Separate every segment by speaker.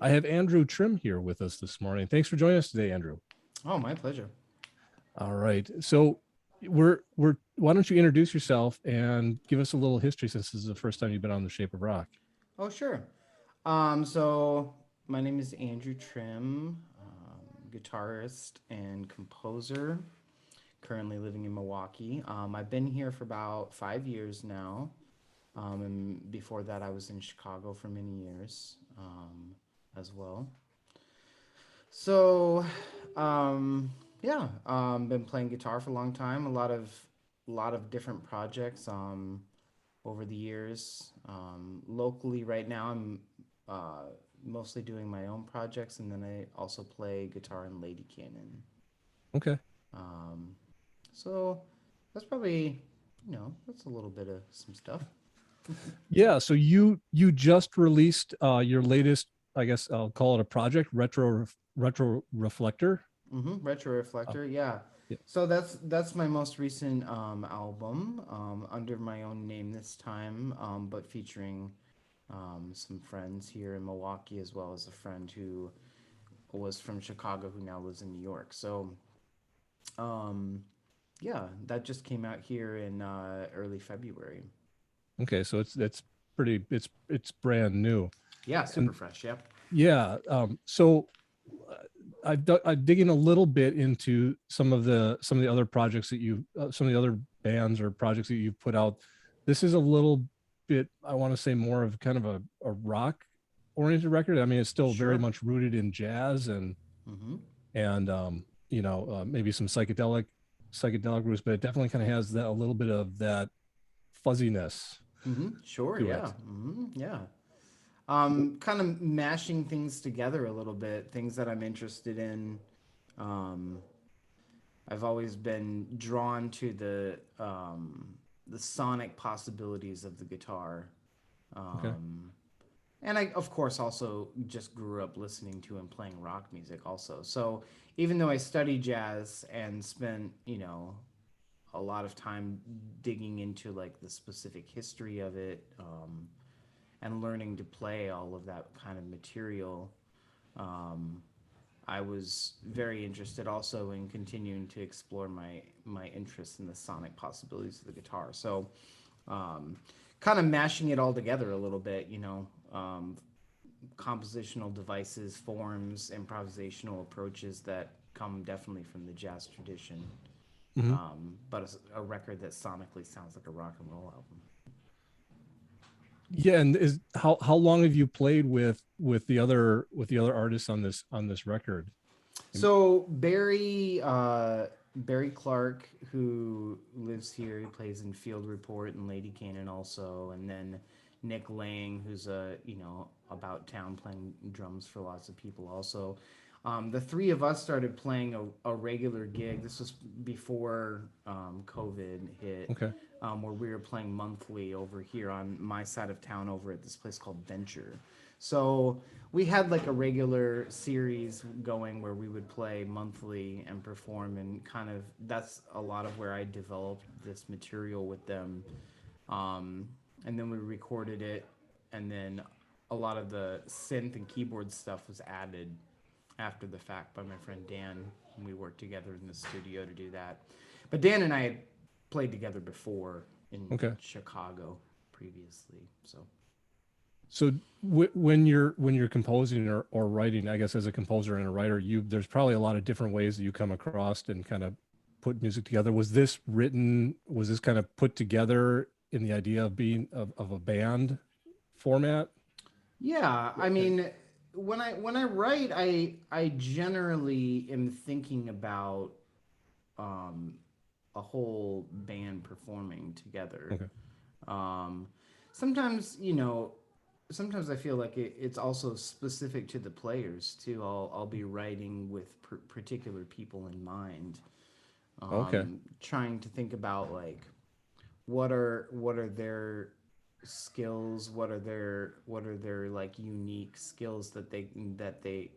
Speaker 1: I have Andrew Trim here with us this morning. Thanks for joining us today, Andrew.
Speaker 2: Oh, my pleasure.
Speaker 1: All right. So why don't you introduce yourself and give us a little history since this is the first time you've been on the Shape of Rock.
Speaker 2: Oh, sure. So my name is Andrew Trim, guitarist and composer, currently living in Milwaukee. I've been here for about 5 years now. And before that, I was in Chicago for many years as well. So, yeah, been playing guitar for a long time. A lot of different projects. Over the years. Locally, right now, I'm uh, mostly doing my own projects, and then I also play guitar in Lady Cannon.
Speaker 1: Okay.
Speaker 2: Um, so that's probably, that's a little bit of some stuff.
Speaker 1: Yeah. So you just released your latest, I guess I'll call it a project, Retro Reflector. Uh,
Speaker 2: Retroreflector, yeah.
Speaker 1: yeah.
Speaker 2: So that's my most recent album, under my own name this time, but featuring some friends here in Milwaukee, as well as a friend who was from Chicago who now lives in New York. So, um, yeah, that just came out here in early February.
Speaker 1: Okay. So it's pretty it's brand new.
Speaker 2: Yeah, super
Speaker 1: And
Speaker 2: fresh. Yep.
Speaker 1: yeah. So I'm digging a little bit into some of the other projects that some of the other bands or projects that you've put out. This is a little bit, I want to say, more of kind of a rock oriented record. I mean, it's still very
Speaker 2: Sure.
Speaker 1: much rooted in jazz
Speaker 2: Mm-hmm.
Speaker 1: and maybe some psychedelic roots, but it definitely kind of has that a little bit of that fuzziness
Speaker 2: Mm-hmm. Sure.
Speaker 1: to
Speaker 2: Yeah.
Speaker 1: it.
Speaker 2: Mm-hmm. Yeah. Kind of mashing things together a little bit, things that I'm interested in. Um, I've always been drawn to the sonic possibilities of the guitar.
Speaker 1: Okay.
Speaker 2: Um, and I, of course, also just grew up listening to and playing rock music also. So even though I studied jazz and spent, a lot of time digging into like the specific history of it, and learning to play all of that kind of material, um, I was very interested also in continuing to explore my interest in the sonic possibilities of the guitar. So, um, kind of mashing it all together a little bit, compositional devices, forms, improvisational approaches that come definitely from the jazz tradition.
Speaker 1: Hmm.
Speaker 2: But a record that sonically sounds like a rock and roll album.
Speaker 1: Yeah, and is how long have you played with the other artists on this record?
Speaker 2: So Barry Clark, who lives here, he plays in Field Report and Lady Cannon also, and then Nick Lang, who's about town playing drums for lots of people also. The three of us started playing a regular gig. This was before COVID hit,
Speaker 1: Okay.
Speaker 2: where we were playing monthly over here on my side of town over at this place called Venture. So we had like a regular series going where we would play monthly and perform, and kind of that's a lot of where I developed this material with them. Um, and then we recorded it, and then a lot of the synth and keyboard stuff was added after the fact by my friend Dan. And we worked together in the studio to do that. But Dan and I had played together before in
Speaker 1: Okay.
Speaker 2: Chicago previously. So
Speaker 1: So when you're composing or writing, I guess as a composer and a writer, you there's probably a lot of different ways that you come across and kind of put music together. Was this kind of put together in the idea of being of a band format?
Speaker 2: yeah, I mean, when I write, I generally am thinking about um, a whole band performing together.
Speaker 1: Okay.
Speaker 2: Um, sometimes, sometimes I feel like it's also specific to the players too. I'll be writing with particular people in mind,
Speaker 1: Okay.
Speaker 2: trying to think about like what are their skills, what are their like unique skills that they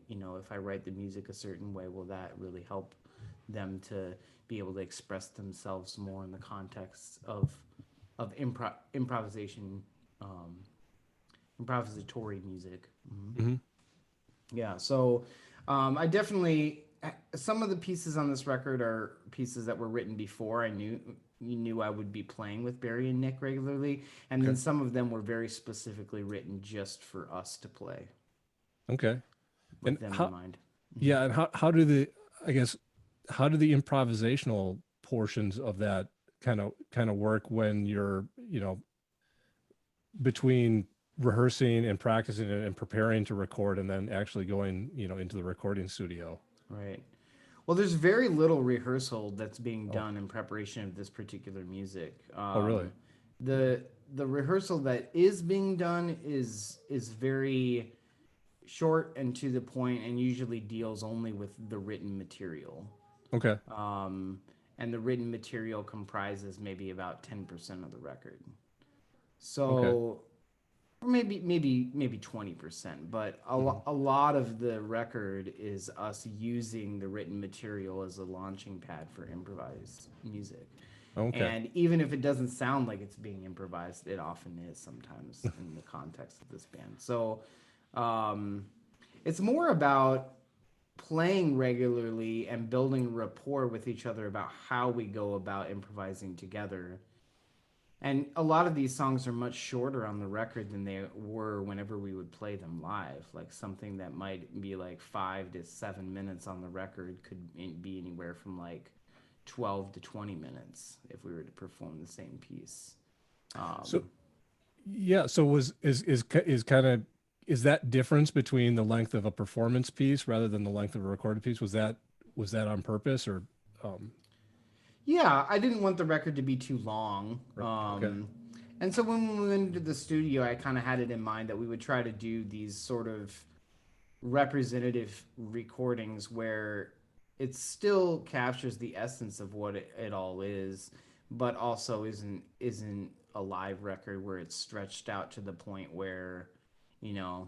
Speaker 2: if I write the music a certain way, will that really help them to be able to express themselves more in the context of improvisation, um, improvisatory music.
Speaker 1: Hmm.
Speaker 2: Yeah, so I definitely some of the pieces on this record are pieces that were written before I knew you knew I would be playing with Barry and Nick regularly, and then
Speaker 1: Okay.
Speaker 2: some of them were very specifically written just for us to play
Speaker 1: Okay. And
Speaker 2: with them in
Speaker 1: how,
Speaker 2: mind. Hmm.
Speaker 1: yeah, and how do the, I guess, how do the improvisational portions of that kind of work when you're, between rehearsing and practicing and preparing to record and then actually going, into the recording studio?
Speaker 2: Right. Well, there's very little rehearsal that's being
Speaker 1: Oh,
Speaker 2: done in preparation of this particular music.
Speaker 1: oh, really?
Speaker 2: The rehearsal that is being done is very short and to the point, and usually deals only with the written material.
Speaker 1: Okay.
Speaker 2: Um, and the written material comprises maybe about 10% of the record.
Speaker 1: Okay.
Speaker 2: So or maybe 20%, but
Speaker 1: Hmm.
Speaker 2: a lot of the record is us using the written material as a launching pad for improvised music.
Speaker 1: Okay.
Speaker 2: And even if it doesn't sound like it's being improvised, it often is sometimes in the context of this band. So um, it's more about playing regularly and building rapport with each other about how we go about improvising together. And a lot of these songs are much shorter on the record than they were whenever we would play them live. Like something that might be like 5 to 7 minutes on the record could be anywhere from like 12 to 20 minutes if we were to perform the same piece.
Speaker 1: So
Speaker 2: Um,
Speaker 1: yeah, so is kind of, is that difference between the length of a performance piece rather than the length of a recorded piece, was that on purpose or um
Speaker 2: yeah, I didn't want the record to be too long.
Speaker 1: right, okay.
Speaker 2: And so when we went into the studio, I kind of had it in mind that we would try to do these sort of representative recordings where it still captures the essence of what it all is, but also isn't a live record where it's stretched out to the point where, you know,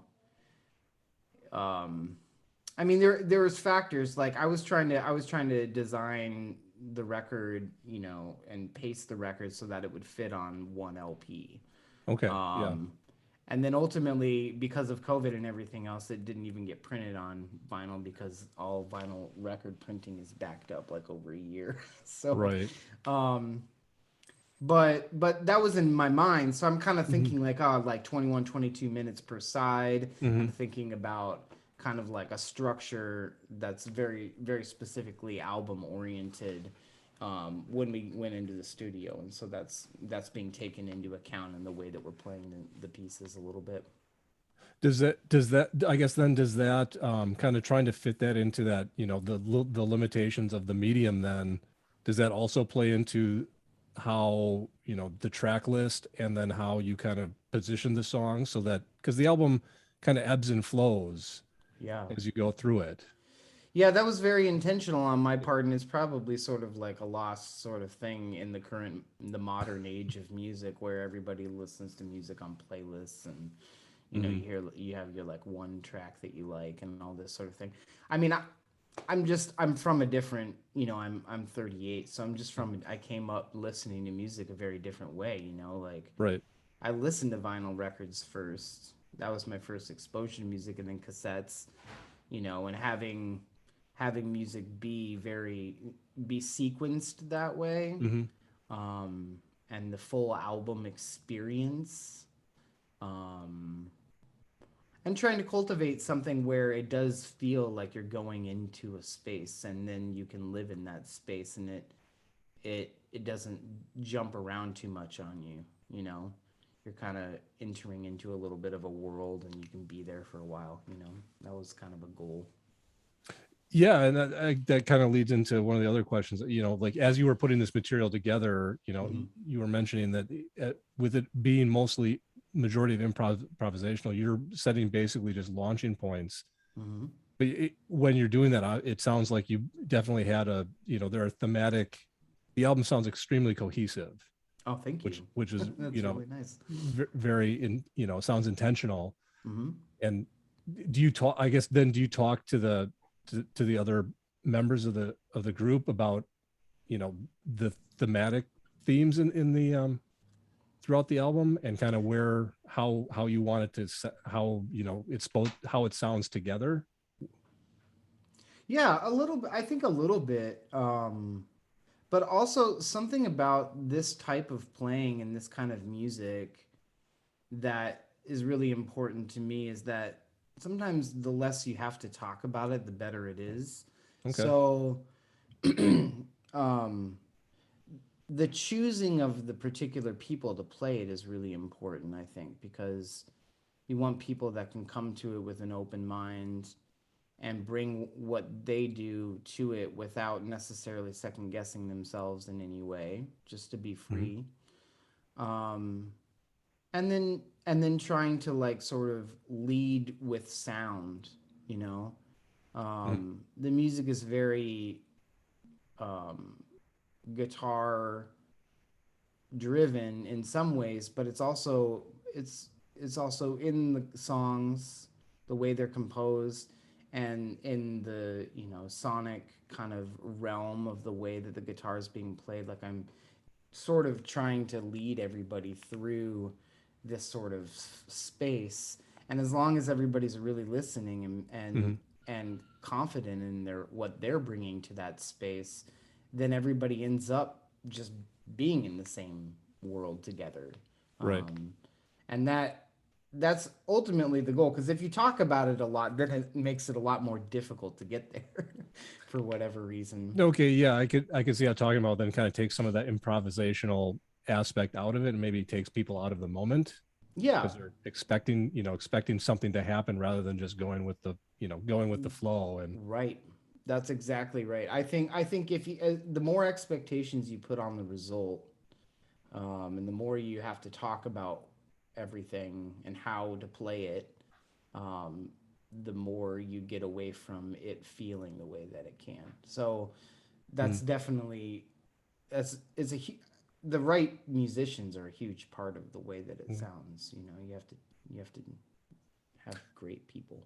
Speaker 2: um, I mean there was factors like I was trying to design the record, and pace the record so that it would fit on one LP.
Speaker 1: Okay. Yeah.
Speaker 2: Um, and then ultimately, because of COVID and everything else, it didn't even get printed on vinyl because all vinyl record printing is backed up like over a year. So,
Speaker 1: Right.
Speaker 2: um, but that was in my mind. So I'm kind of
Speaker 1: Hmm.
Speaker 2: thinking like, oh, like 21, 22 minutes per side. I'm
Speaker 1: Hmm.
Speaker 2: thinking about kind of like a structure that's very, very specifically album oriented when we went into the studio, and so that's being taken into account in the way that we're playing the pieces a little bit.
Speaker 1: Does that I guess then does that kind of trying to fit that into that, the limitations of the medium then, does that also play into how, the track list and then how you kind of position the song so that because the album kind of ebbs and flows
Speaker 2: Yeah.
Speaker 1: as you go through it.
Speaker 2: Yeah, that was very intentional on my part, and it's probably sort of like a lost sort of thing in the modern age of music, where everybody listens to music on playlists, and
Speaker 1: Hmm.
Speaker 2: you have your like one track that you like and all this sort of thing. I mean, I'm from a different, I'm 38, so I'm just from I came up listening to music a very different way, like
Speaker 1: Right.
Speaker 2: I listened to vinyl records first. That was my first exposure to music, and then cassettes, and having music be sequenced that way,
Speaker 1: Hmm.
Speaker 2: um, and the full album experience, um, and trying to cultivate something where it does feel like you're going into a space, and then you can live in that space, and it doesn't jump around too much on you. You're kind of entering into a little bit of a world, and you can be there for a while. That was kind of a goal.
Speaker 1: Yeah, and that kind of leads into one of the other questions. Like as you were putting this material together,
Speaker 2: Mm-hmm.
Speaker 1: you were mentioning that with it being mostly majority of improvisational, you're setting basically just launching points.
Speaker 2: Mm-hmm.
Speaker 1: But when you're doing that, it sounds like you definitely had there are thematic. The album sounds extremely cohesive,
Speaker 2: Oh, thank
Speaker 1: which
Speaker 2: you.
Speaker 1: which is
Speaker 2: That's really nice.
Speaker 1: very sounds intentional.
Speaker 2: Mm-hmm.
Speaker 1: And do you talk? I guess then do you talk to the other members of the group about the thematic themes in the throughout the album, and kind of where how you want it to how it's both how it sounds together?
Speaker 2: Yeah, a little bit. I think a little bit. But also something about this type of playing and this kind of music that is really important to me is that sometimes the less you have to talk about it, the better it is.
Speaker 1: Okay.
Speaker 2: So, um, the choosing of the particular people to play it is really important, I think, because you want people that can come to it with an open mind and bring what they do to it without necessarily second guessing themselves in any way, just to be
Speaker 1: Hmm.
Speaker 2: free. Um, and then trying to like sort of lead with sound, you know.
Speaker 1: Hmm.
Speaker 2: The music is very um, guitar driven in some ways, but it's also in the songs, the way they're composed, and in the sonic kind of realm of the way that the guitar is being played. Like I'm sort of trying to lead everybody through this sort of space, and as long as everybody's really listening
Speaker 1: Hmm.
Speaker 2: and confident in their what they're bringing to that space, then everybody ends up just being in the same world together.
Speaker 1: Right.
Speaker 2: um, and that's ultimately the goal, because if you talk about it a lot, then it makes it a lot more difficult to get there for whatever reason.
Speaker 1: Okay, yeah, I could see how talking about then kind of takes some of that improvisational aspect out of it, and maybe takes people out of the moment
Speaker 2: Yeah.
Speaker 1: because they're expecting something to happen rather than just going with the going with the flow. And
Speaker 2: Right. That's exactly right. I think if you the more expectations you put on the result, and the more you have to talk about everything and how to play it, um, the more you get away from it feeling the way that it can. So that's
Speaker 1: mm,
Speaker 2: definitely that's it's a the right musicians are a huge part of the way that it
Speaker 1: mm,
Speaker 2: sounds. You have to have great people.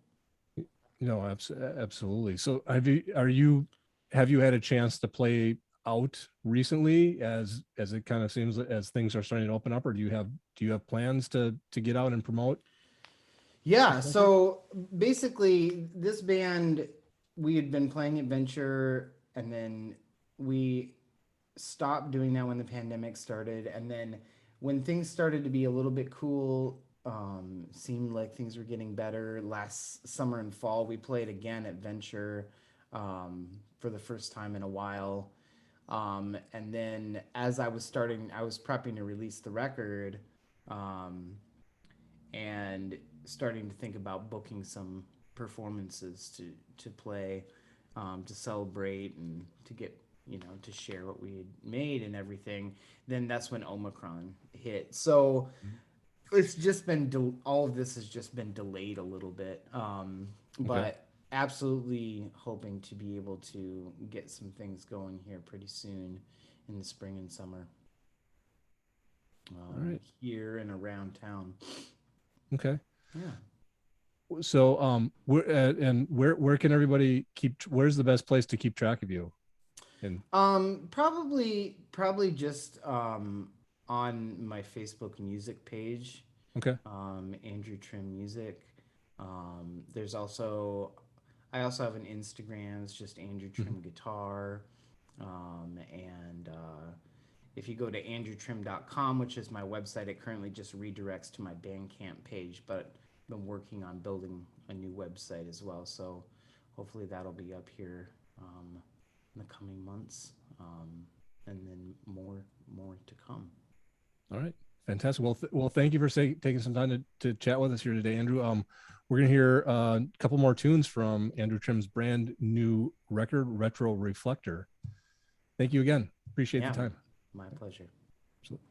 Speaker 1: absolutely. So have you had a chance to play out recently as it kind of seems as things are starting to open up, or do you have plans to get out and promote
Speaker 2: Yeah,
Speaker 1: this winter?
Speaker 2: so basically, this band, we had been playing Adventure, and then we stopped doing that when the pandemic started. And then when things started to be a little bit cool, seemed like things were getting better last summer and fall, we played again at Venture for the first time in a while. And then as I was prepping to release the record. Um, and starting to think about booking some performances to play, to celebrate and to get to share what we had made and everything. Then that's when Omicron hit. So
Speaker 1: Mhm.
Speaker 2: it's just been all of this has just been delayed a little bit,
Speaker 1: Okay.
Speaker 2: but absolutely hoping to be able to get some things going here pretty soon in the spring and summer,
Speaker 1: All right.
Speaker 2: here and around town.
Speaker 1: Okay.
Speaker 2: Yeah.
Speaker 1: So where can everybody where's the best place to keep track of you? And
Speaker 2: Probably just on my Facebook music page,
Speaker 1: okay.
Speaker 2: Andrew Trim Music. There's also I also have an Instagram. It's just Andrew
Speaker 1: Mhm.
Speaker 2: Trim Guitar. And if you go to andrewtrim.com, which is my website, it currently just redirects to my Bandcamp page. But I've been working on building a new website as well. So hopefully that'll be up here in the coming months, and then more to come.
Speaker 1: All right. Fantastic. Well, thank you for taking some time to chat with us here today, Andrew. We're gonna hear a couple more tunes from Andrew Trim's brand new record, Retro Reflector. Thank you again. Appreciate the
Speaker 2: Yeah,
Speaker 1: time.
Speaker 2: my pleasure.
Speaker 1: Absolutely.